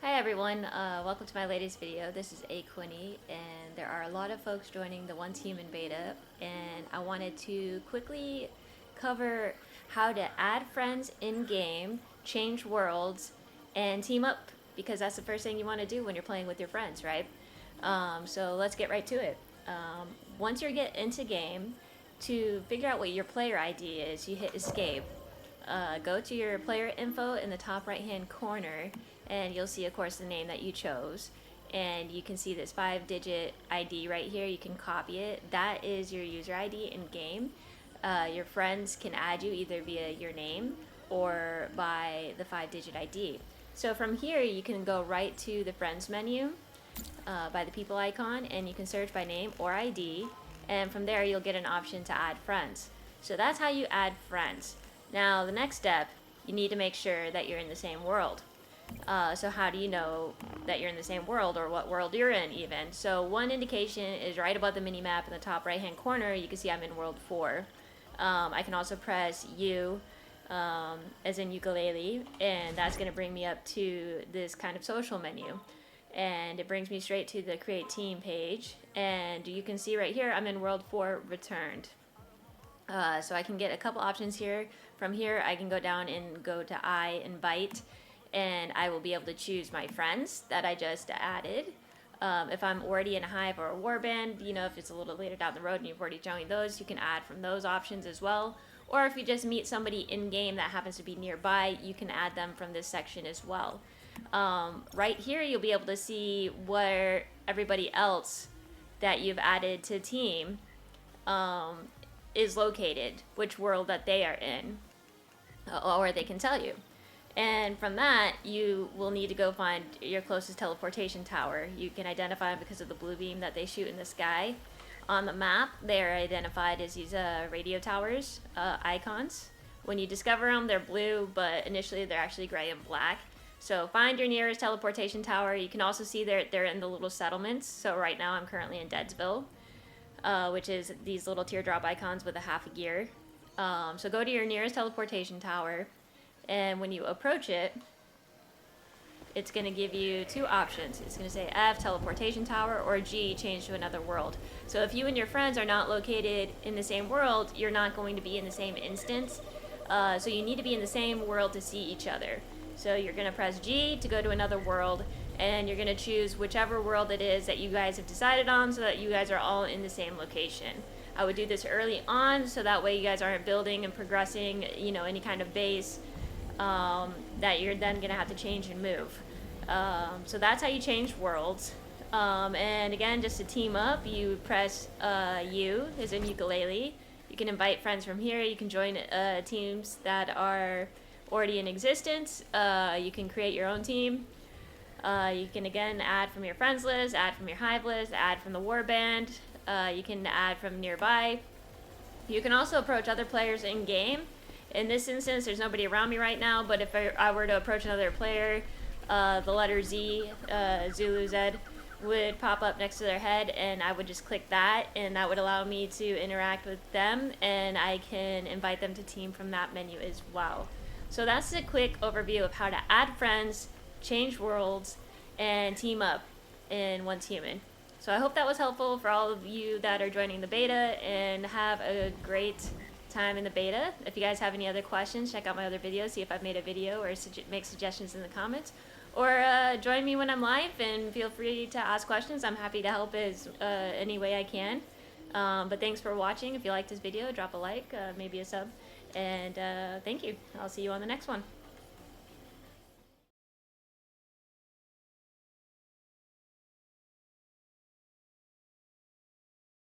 Hi everyone, welcome to my latest video. This is Aquini, and there are a lot of folks joining the OnceHuman beta, and I wanted to quickly cover how to add friends in-game, change worlds, and team up, because that's the first thing you want to do when you're playing with your friends, right? So let's get right to it. Once you get into game, to figure out what your player ID is, you hit escape. Go to your player info in the top right hand corner, and you'll see of course the name that you chose, and you can see this 5-digit ID right here. You can copy it. That is your user ID in game. Your friends can add you either via your name or by the 5-digit ID. So from here you can go right to the friends menu by the people icon, and you can search by name or ID, and from there you'll get an option to add friends. So that's how you add friends. Now the next step, you need to make sure that you're in the same world. So how do you know that you're in the same world, or what world you're in even? So one indication is right above the mini map in the top right hand corner. You can see I'm in world 4. I can also press U as in ukulele, and that's going to bring me up to this kind of social menu, and it brings me straight to the create team page, and you can see right here I'm in world 4 returned. So I can get a couple options here. From here I can go down and go to I invite, and I will be able to choose my friends that I just added. If I'm already in a hive or a warband, you know, if it's a little later down the road and you've already joined those, you can add from those options as well. Or if you just meet somebody in game that happens to be nearby, you can add them from this section as well. Right here you'll be able to see where everybody else that you've added to team is located, which world that they are in, or they can tell you. And from that, you will need to go find your closest teleportation tower. You can identify them because of the blue beam that they shoot in the sky. On the map, they are identified as these radio towers, icons. When you discover them, they're blue, but initially they're actually gray and black. So find your nearest teleportation tower. You can also see they're in the little settlements. So right now I'm currently in Deadsville, which is these little teardrop icons with a half a gear. So go to your nearest teleportation tower, and when you approach it, it's going to give you two options. It's going to say F, teleportation tower, or G, change to another world. So if you and your friends are not located in the same world, you're not going to be in the same instance. So you need to be in the same world to see each other. So you're going to press G to go to another world, and you're going to choose whichever world it is that you guys have decided on, so that you guys are all in the same location. I would do this early on, so that way you guys aren't building and progressing, you know, any kind of base that you're then going to have to change and move. So that's how you change worlds. And again, just to team up, you press U, as in ukulele. You can invite friends from here. You can join teams that are already in existence. You can create your own team. You can again add from your friends list, add from your hive list, add from the warband. You can add from nearby. You can also approach other players in game. In this instance, there's nobody around me right now, but if I were to approach another player, the letter Z, Zulu Z, would pop up next to their head, and I would just click that, and that would allow me to interact with them, and I can invite them to team from that menu as well. So that's a quick overview of how to add friends, change worlds, and team up in OnceHuman. So I hope that was helpful for all of you that are joining the beta, and have a great time in the beta. If you guys have any other questions, check out my other videos, see if I've made a video, or make suggestions in the comments, or join me when I'm live, and feel free to ask questions. I'm happy to help as any way I can. But thanks for watching. If you liked this video, drop a like, maybe a sub, and thank you. I'll see you on the next one.